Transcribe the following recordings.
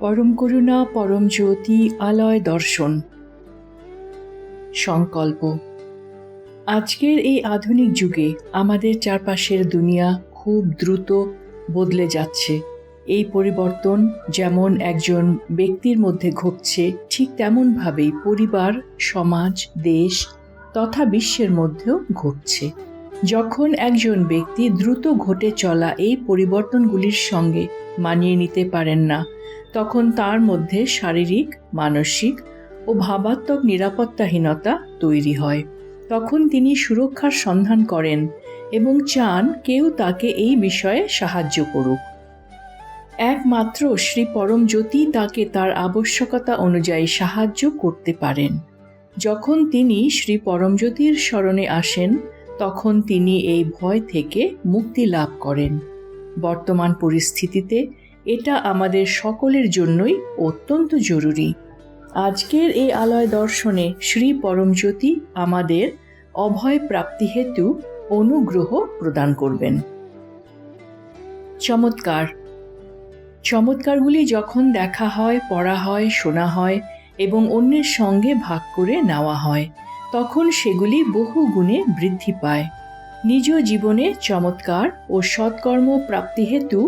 পরম করুণা পরম জ্যোতি আলয় দর্শন। সংকল্প। আজকের এই আধুনিক যুগে আমাদের চারপাশের দুনিয়া খুব দ্রুত বদলে যাচ্ছে। এই পরিবর্তন যেমন একজন ব্যক্তির মধ্যে ঘটছে, ঠিক তেমনভাবেই পরিবার, সমাজ, দেশ তথা বিশ্বের মধ্যেও ঘটছে। যখন একজন ব্যক্তি দ্রুত ঘটে চলা এই পরিবর্তনগুলির সঙ্গে মানিয়ে নিতে পারেন না, তখন তার মধ্যে শারীরিক, মানসিক ও ভাবাত্মক নিরাপত্তাহীনতা তৈরি হয়। তখন তিনি সুরক্ষার সন্ধান করেন এবং চান কেউ তাকে এই বিষয়ে সাহায্য করুক। একমাত্র শ্রী পরমজ্যোতি তাকে তার আবশ্যকতা অনুযায়ী সাহায্য করতে পারেন। যখন তিনি শ্রী পরমজ্যোতির শরণে আসেন, তখন তিনি এই ভয় থেকে মুক্তি লাভ করেন। বর্তমান পরিস্থিতিতে এটা আমাদের সকলের জন্যই অত্যন্ত জরুরি। আজকের এই আলয় দর্শনে শ্রী পরমজ্যোতি আমাদের অভয় প্রাপ্তি হেতু অনুগ্রহ প্রদান করবেন। চমৎকার। চমৎকারগুলি যখন দেখা হয়, পড়া হয়, শোনা হয় এবং অন্যের সঙ্গে ভাগ করে নেওয়া হয়, তখন সেগুলি বহু গুণে বৃদ্ধি পায়। নিজ জীবনে চমৎকার ও সৎকর্ম প্রাপ্তি হেতু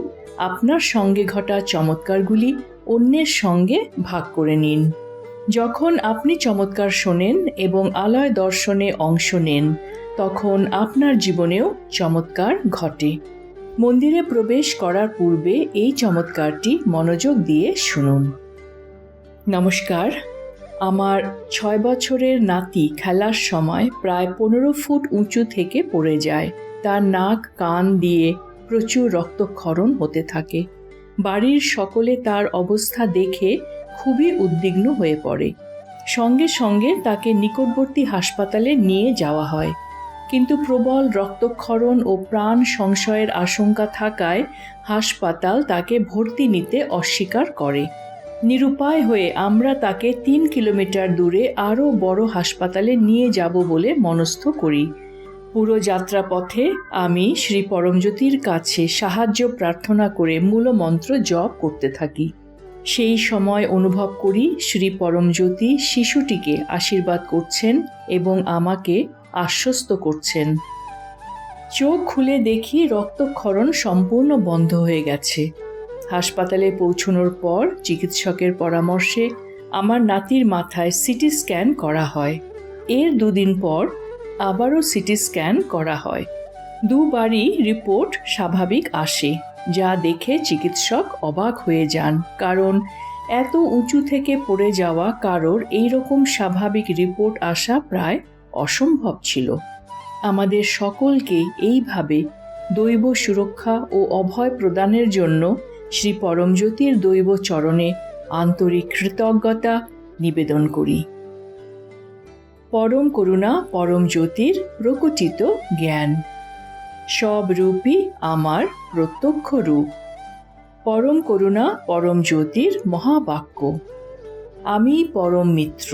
আপনার সঙ্গে ঘটা চমৎকারগুলি অন্যের সঙ্গে ভাগ করে নিন। যখন আপনি চমৎকার শোনেন এবং আলয় দর্শনে অংশ নেন, তখন আপনার জীবনেও চমৎকার ঘটে। মন্দিরে প্রবেশ করার পূর্বে এই চমৎকারটি মনোযোগ দিয়ে শুনুন। নমস্কার। আমার 6 বছরের নাতি খেলার সময় প্রায় 15 ফুট উঁচু থেকে পড়ে যায়। তার নাক কান দিয়ে প্রচুর রক্তক্ষরণ হতে থাকে। বাড়ির সকলে তার অবস্থা দেখে খুবই উদ্বিগ্ন হয়ে পড়ে। সঙ্গে সঙ্গে তাকে নিকটবর্তী হাসপাতালে নিয়ে যাওয়া হয়, কিন্তু প্রবল রক্তক্ষরণ ও প্রাণ সংশয়ের আশঙ্কা থাকায় হাসপাতাল তাকে ভর্তি নিতে অস্বীকার করে। নিরুপায় হয়ে আমরা তাকে 3 কিলোমিটার দূরে আরও বড় হাসপাতালে নিয়ে যাব বলে মনস্থ করি। পুরো যাত্রাপথে আমি শ্রী পরমজ্যোতির কাছে সাহায্য প্রার্থনা করে মূলমন্ত্র জপ করতে থাকি। সেই সময় অনুভব করি শ্রী পরমজ্যোতি শিশুটিকে আশীর্বাদ করছেন এবং আমাকে আশ্বস্ত করছেন। চোখ খুলে দেখি রক্তক্ষরণ সম্পূর্ণ বন্ধ হয়ে গেছে। হাসপাতালে পৌঁছানোর পর চিকিৎসকের পরামর্শে আমার নাতির মাথায় সিটি স্ক্যান করা হয়। এর 2 দিন পর আবারও সিটি স্ক্যান করা হয়। দুবারই রিপোর্ট স্বাভাবিক আসে, যা দেখে চিকিৎসক অবাক হয়ে যান, কারণ এত উঁচু থেকে পড়ে যাওয়া কারোর এইরকম স্বাভাবিক রিপোর্ট আসা প্রায় অসম্ভব ছিল। আমাদের সকলকে এইভাবে দৈব সুরক্ষা ও অভয় প্রদানের জন্য শ্রী পরমজ্যোতির দৈব চরণে আন্তরিক কৃতজ্ঞতা নিবেদন করি। পরম করুণা পরম জ্যোতির প্রকটিত জ্ঞান, সব রূপই আমার প্রত্যক্ষ রূপ। পরম করুণা পরম জ্যোতির মহাবাক্য, আমি পরম মিত্র।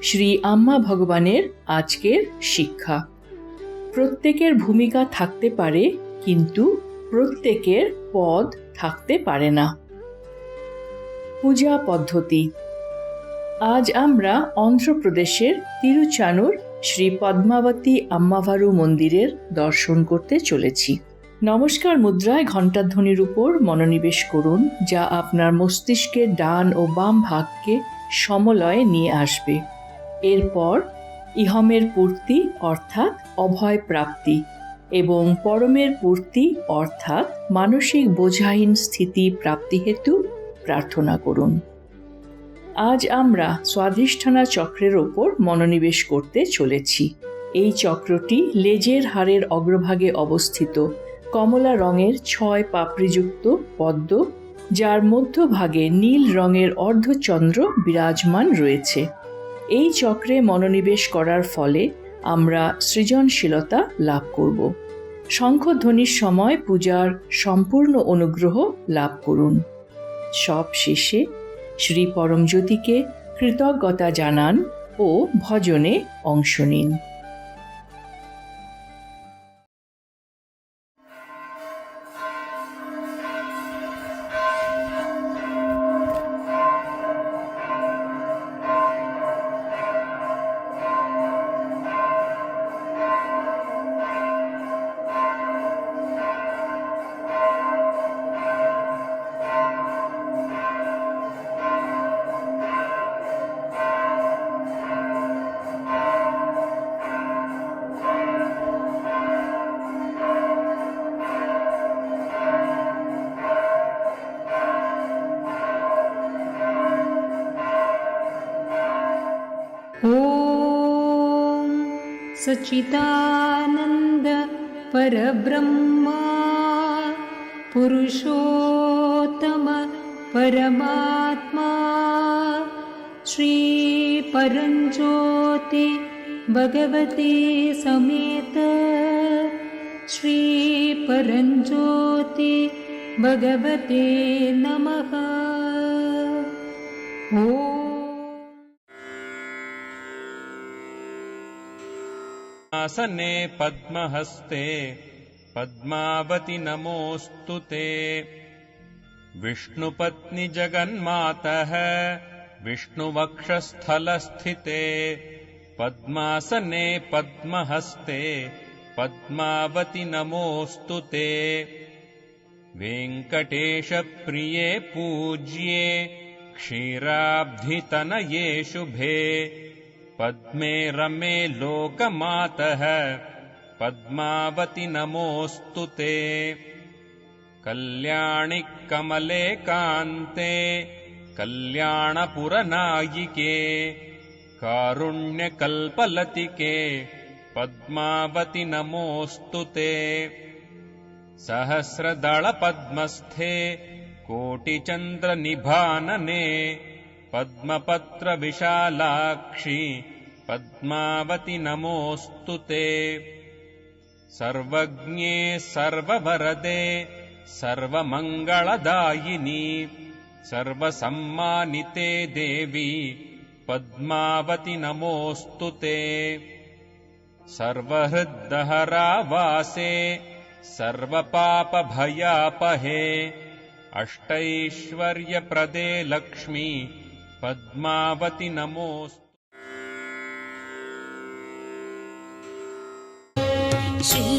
শ্রী আম্মা ভগবানের আজকের শিক্ষা। প্রত্যেকের ভূমিকা থাকতে পারে, কিন্তু প্রত্যেকের পদ থাকতে পারে না। পূজা পদ্ধতি। আজ আমরা অন্ধ্রপ্রদেশের তিরুচানুর শ্রী পদ্মাবতী আম্মাভারু মন্দিরের দর্শন করতে চলেছি। নমস্কার মুদ্রায় ঘণ্টাধ্বনির উপর মনোনিবেশ করুন, যা আপনার মস্তিষ্কের ডান ও বাম ভাগকে সমলয়ে নিয়ে আসবে। এরপর ইহমের পূর্তি অর্থাৎ অভয় প্রাপ্তি এবং পরমের পূর্তি অর্থাৎ মানসিক বোঝাহীন স্থিতি প্রাপ্তি হেতু প্রার্থনা করুন। আজ আমরা স্বাধিষ্ঠানা চক্রের ওপর মনোনিবেশ করতে চলেছি। এই চক্রটি লেজের হাড়ের অগ্রভাগে অবস্থিত কমলা রঙের 6 পাপড়িযুক্ত পদ্ম, যার মধ্যভাগে নীল রঙের অর্ধচন্দ্র বিরাজমান রয়েছে। এই চক্রে মনোনিবেশ করার ফলে আমরা সৃজনশীলতা লাভ করব। শঙ্খধ্বনির সময় পূজার সম্পূর্ণ অনুগ্রহ লাভ করুন। সব শেষে শ্রী পরমজ্যোতিকে কৃতজ্ঞতা জানান ও ভজনে অংশ নিন। सच्चिदानन्द परब्रह्मा पुरुषोत्तम परमात्मा श्री परञ्ज्योति भगवते समेत श्री परञ्ज्योति भगवते नमः। आसने पद्महस्ते पद्मावति नमोऽस्तु ते। विष्णुपत्नि जगन्मातः विष्णुवक्षस्थलस्थिते पद्मासने पद्महस्ते पद्मावति नमोऽस्तु ते। वेङ्कटेशप्रिये पूज्ये क्षीराब्धितनये शुभे पद्मे रमे लोकमातः पद्मावति नमोऽस्तु ते। कल्याणि कमले कान्ते कल्याणपुरनायिके कारुण्यकल्पलतिके पद्मावति नमोऽस्तु ते। सहस्रदलपद्मस्थे कोटिचन्द्रनिभानने पद्मपत्रविशालाक्षि पद्मावति नमोऽस्तु ते। सर्वज्ञे सर्ववरदे सर्वमङ्गलदायिनी सर्वसम्मानिते देवी पद्मावति नमोऽस्तु ते। सर्वहृद्दहरावासे सर्वपापभयापहे अष्टैश्वर्यप्रदे लक्ष्मी पद्मावति नमोऽस्तु। श्री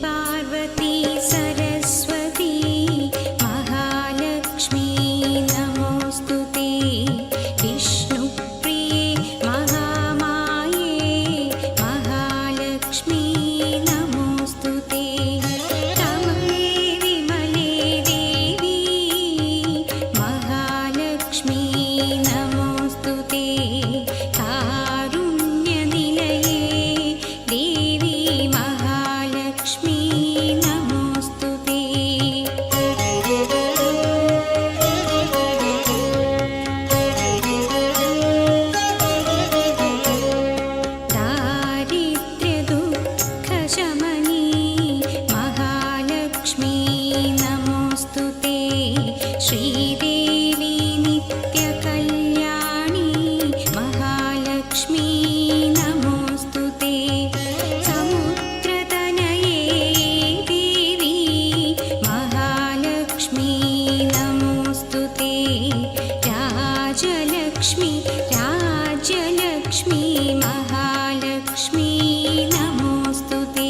पार्वती सरस्वती महालक्ष्मी नमोऽस्तु ते। विष्णुप्रिये महामाये महालक्ष्मी नमोऽस्तु ते। कमले विमले देवी महालक्ष्मी नमोऽस्तु ते। कारुण्यनिलये देवी महालक्ष्मी नमोऽस्तु ते। दारिद्र्यदुःखशमनी महालक्ष्मी नमोऽस्तु ते। श्रीदेवी नित्यकल्याणी महालक्ष्मी नमोऽस्तु ते। समुद्रतनये देवी महालक्ष्मी नमोऽस्तु ते। राजलक्ष्मी राज्यलक्ष्मी महालक्ष्मी नमोऽस्तु ते।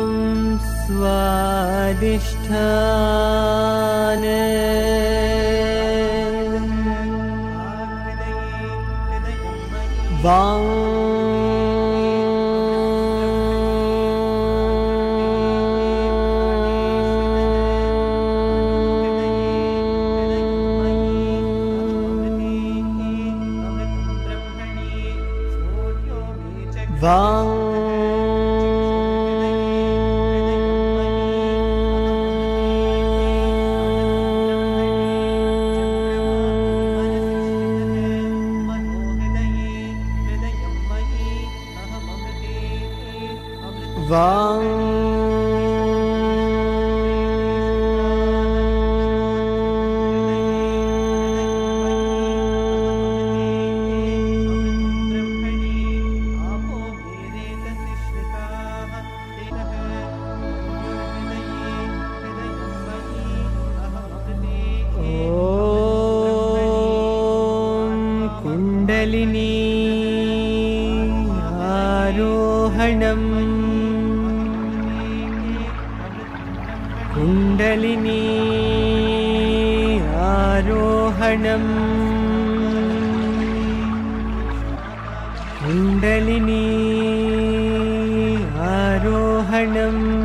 ॐ स्वादिष्ठान वां कुण्डलिनी आरोहणम् कुण्डलिनी आरोहणम् कुण्डलिनी आरोहणम्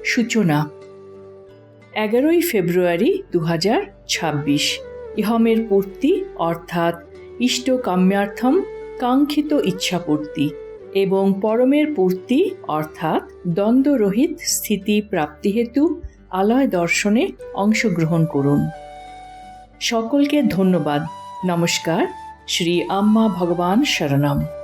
সূচনা 11ই ফেব্রুয়ারি 2026। ইহমের পূর্তি অর্থাৎ ইষ্ট কাম্যার্থম কাঙ্ক্ষিত ইচ্ছাপূর্তি এবং পরমের পূর্তি অর্থাৎ দ্বন্দ্বরহিত স্থিতি প্রাপ্তি হেতু আলয় দর্শনে অংশগ্রহণ করুন। সকলকে ধন্যবাদ। নমস্কার। শ্রী আম্মা ভগবান শরণম।